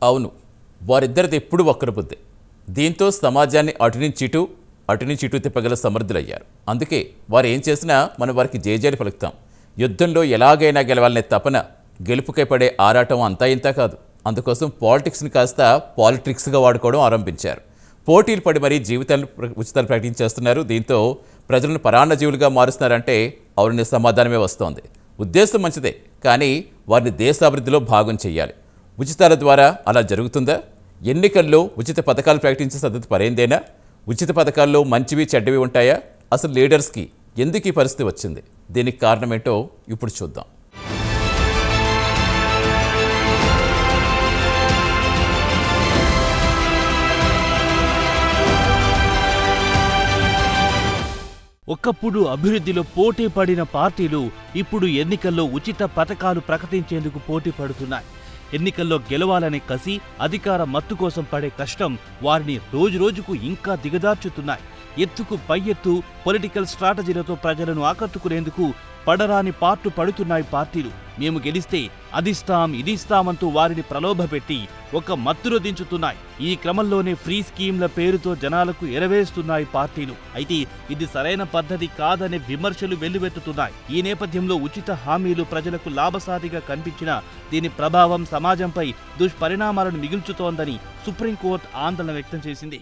అవును, వారిద్దరిది ఎప్పుడు వక్ర బుద్ధి. దీంతో సమాజాన్ని అటు నుంచి ఇటు తిప్పగల సమర్థులయ్యారు. అందుకే వారు ఏం చేసినా మనం వారికి జేజేలు పలుకుతాం. యుద్ధంలో ఎలాగైనా గెలవాలనే తపన, గెలుపుకై పడే ఆరాటం అంతా ఇంతా కాదు. అందుకోసం పాలిటిక్స్ని కాస్త పాలిట్రిక్స్గా వాడుకోవడం ఆరంభించారు. పోటీలు పడి మరీ ఉచితాలు ప్రకటించేస్తున్నారు. దీంతో ప్రజలను పరాన్నజీవులుగా మారుస్తున్నారంటే అవుననే సమాధానమే వస్తోంది. ఉద్దేశం మంచిదే, కానీ వారిని దేశాభివృద్ధిలో భాగం చెయ్యాలి. ఉచితాల ద్వారా అలా జరుగుతుందా? ఎన్నికల్లో ఉచిత పథకాలు ప్రకటించే పద్ధతి పరైందేనా? ఉచిత పథకాల్లో మంచివి చెడ్డవి ఉంటాయా? అసలు లీడర్స్కి ఎందుకు ఈ పరిస్థితి వచ్చింది? దీనికి కారణమేంటో ఇప్పుడు చూద్దాం. ఒకప్పుడు అభివృద్ధిలో పోటీ పడిన పార్టీలు ఇప్పుడు ఎన్నికల్లో ఉచిత పథకాలు ప్రకటించేందుకు పోటీ పడుతున్నాయి. ఎన్నికల్లో గెలవాలనే కసి, అధికార మత్తు కోసం పడే కష్టం వారిని రోజురోజుకు ఇంకా దిగదార్చుతున్నాయి. ఎత్తుకు పై ఎత్తు పొలిటికల్ స్ట్రాటజీలతో ప్రజలను ఆకట్టుకునేందుకు పడరాని పాటు పడుతున్నాయి పార్టీలు. మేము గెలిస్తే అదిస్తాం ఇదిస్తామంటూ వారిని ప్రలోభపెట్టి ఒక మత్తులో దించుతున్నాయి. ఈ క్రమంలోనే ఫ్రీ స్కీమ్ల పేరుతో జనాలకు ఎరవేస్తున్నాయి పార్టీలు. అయితే ఇది సరైన పద్ధతి కాదనే విమర్శలు వెల్లువెత్తుతున్నాయి. ఈ నేపథ్యంలో ఉచిత హామీలు ప్రజలకు లాభసాటిగా కనిపించినా దీని ప్రభావం సమాజంపై దుష్పరిణామాలను మిగుల్చుతోందని సుప్రీంకోర్టు ఆందోళన వ్యక్తం చేసింది.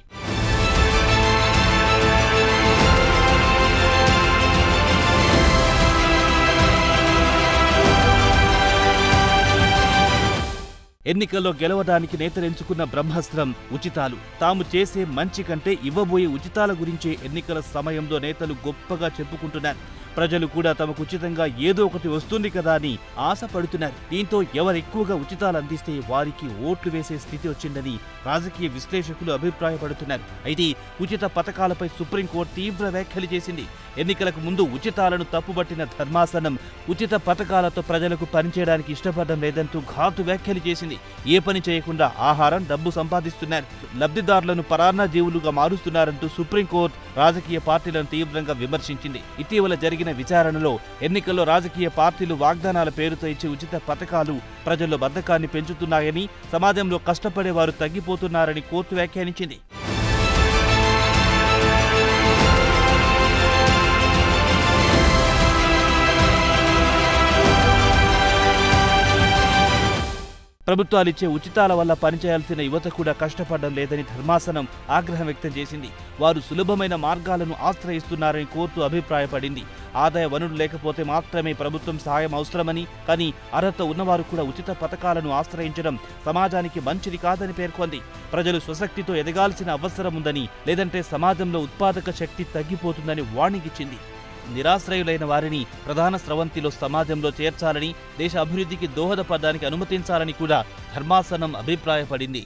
ఎన్నికల్లో గెలవడానికి నేతలెంచుకున్న బ్రహ్మాస్త్రం ఉచితాలు. తాము చేసే మంచి కంటే ఇవ్వబోయే ఉచితాల గురించే ఎన్నికల సమయంలో నేతలు గొప్పగా చెప్పుకుంటున్నారు. ప్రజలు కూడా తమకు ఉచితంగా ఏదో ఒకటి వస్తుంది కదా అని ఆశపడుతున్నారు. దీంతో ఎవరెక్కువగా ఉచితాలు అందిస్తే వారికి ఓట్లు వేసే స్థితి వచ్చిందని రాజకీయ విశ్లేషకులు అభిప్రాయపడుతున్నారు. అయితే ఉచిత పథకాలపై సుప్రీంకోర్టు తీవ్ర వ్యాఖ్యలు చేసింది. ఎన్నికలకు ముందు ఉచితాలను తప్పుబట్టిన ధర్మాసనం ఉచిత పథకాలతో ప్రజలకు పనిచేయడానికి ఇష్టపడడం లేదంటూ ఘాటు వ్యాఖ్యలు చేసింది. ఏ పని చేయకుండా ఆహారం, డబ్బు సంపాదిస్తున్నారు, లబ్ధిదారులను పరాన్నజీవులుగా మారుస్తున్నారంటూ సుప్రీంకోర్టు రాజకీయ పార్టీలను తీవ్రంగా విమర్శించింది. ఇటీవల జరిగిన విచారణలో ఎన్నికల్లో రాజకీయ పార్టీలు వాగ్దానాల పేరుతో ఇచ్చే ఉచిత పథకాలు ప్రజల్లో బద్ధకాన్ని పెంచుతున్నాయని, సమాజంలో కష్టపడేవారు తగ్గిపోతున్నారని కోర్టు వ్యాఖ్యానించింది. ప్రభుత్వాలిచ్చే ఉచితాల వల్ల పనిచేయాల్సిన యువత కూడా కష్టపడడం లేదని ధర్మాసనం ఆగ్రహం వ్యక్తం చేసింది. వారు సులభమైన మార్గాలను ఆశ్రయిస్తున్నారని కోర్టు అభిప్రాయపడింది. ఆదాయ వనరులు లేకపోతే మాత్రమే ప్రభుత్వం సహాయం అవసరమని, కానీ అర్హత ఉన్నవారు కూడా ఉచిత పథకాలను ఆశ్రయించడం సమాజానికి మంచిది కాదని పేర్కొంది. ప్రజలు స్వశక్తితో ఎదగాల్సిన అవసరం ఉందని, లేదంటే సమాజంలో ఉత్పాదక శక్తి తగ్గిపోతుందని వార్నింగ్ ఇచ్చింది. నిరాశ్రయులైన వారిని ప్రధాన స్రవంతిలో సమాజంలో చేర్చాలని, దేశ అభివృద్ధికి దోహదపడడానికి అనుమతించాలని కూడా ధర్మాసనం అభిప్రాయపడింది.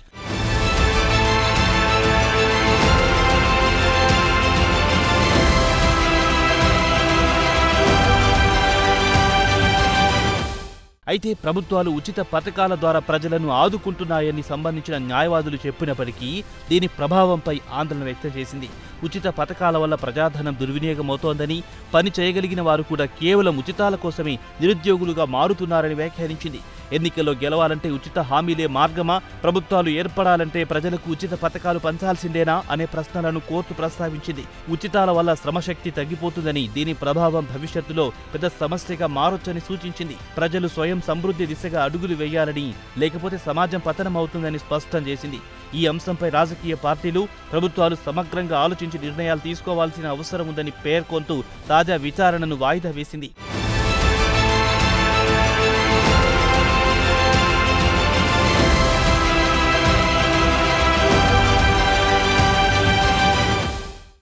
అయితే ప్రభుత్వాలు ఉచిత పథకాల ద్వారా ప్రజలను ఆదుకుంటున్నాయని సంబంధించిన న్యాయవాదులు చెప్పినప్పటికీ దీని ప్రభావంపై ఆందోళన వ్యక్తం చేసింది. ఉచిత పథకాల వల్ల ప్రజాధనం దుర్వినియోగమవుతోందని, పని చేయగలిగిన వారు కూడా కేవలం ఉచితాల కోసమే నిరుద్యోగులుగా మారుతున్నారని వ్యాఖ్యానించింది. ఎన్నికల్లో గెలవాలంటే ఉచిత హామీలే మార్గమా, ప్రభుత్వాలు ఏర్పడాలంటే ప్రజలకు ఉచిత పథకాలు పంచాల్సిందేనా అనే ప్రశ్నలను కోర్టు ప్రస్తావించింది. ఉచితాల వల్ల శ్రమశక్తి తగ్గిపోతుందని, దీని ప్రభావం భవిష్యత్తులో పెద్ద సమస్యగా మారొచ్చని సూచించింది. ప్రజలు స్వయం సమృద్ధి దిశగా అడుగులు వేయాలని, లేకపోతే సమాజం పతనమవుతుందని స్పష్టం చేసింది. ఈ అంశంపై రాజకీయ పార్టీలు, ప్రభుత్వాలు సమగ్రంగా ఆలోచించి నిర్ణయాలు తీసుకోవాల్సిన అవసరం ఉందని పేర్కొంటూ తాజా విచారణను వాయిదా వేసింది.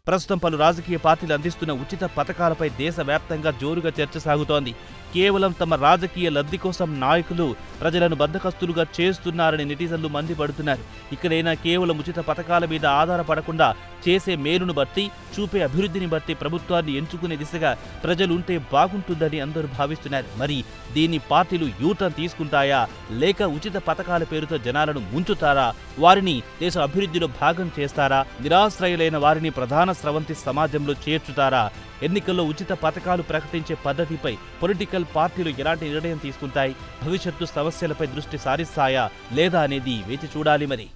ప్రస్తుతం పలు రాజకీయ పార్టీలు అందిస్తున్న ఉచిత పథకాలపై దేశవ్యాప్తంగా జోరుగా చర్చ సాగుతోంది. కేవలం తమ రాజకీయ లబ్ధి కోసం నాయకులు ప్రజలను బద్ధకస్తులుగా చేస్తున్నారని నెటిజన్లు మండిపడుతున్నారు. ఇక్కడైనా కేవలం ఉచిత పథకాల మీద ఆధారపడకుండా చేసే మేలును బట్టి, చూపే అభివృద్ధిని బట్టి ప్రభుత్వాన్ని ఎంచుకునే దిశగా ప్రజలుంటే బాగుంటుందని అందరూ భావిస్తున్నారు. మరి దీన్ని పార్టీలు యూటర్న్ తీసుకుంటాయా, లేక ఉచిత పథకాల పేరుతో జనాలను ముంచుతారా? వారిని దేశ అభివృద్ధిలో భాగం చేస్తారా? నిరాశ్రయులైన వారిని ప్రధాన స్రవంతి సమాజంలో చేర్చుతారా? ఎన్నికల్లో ఉచిత పథకాలు ప్రకటించే పద్ధతిపై పొలిటికల్ పార్టీలు ఎలాంటి నిర్ణయం తీసుకుంటాయి? భవిష్యత్తు సమస్యలపై దృష్టి సారిస్తాయా లేదా అనేది వేచి చూడాలి మరి.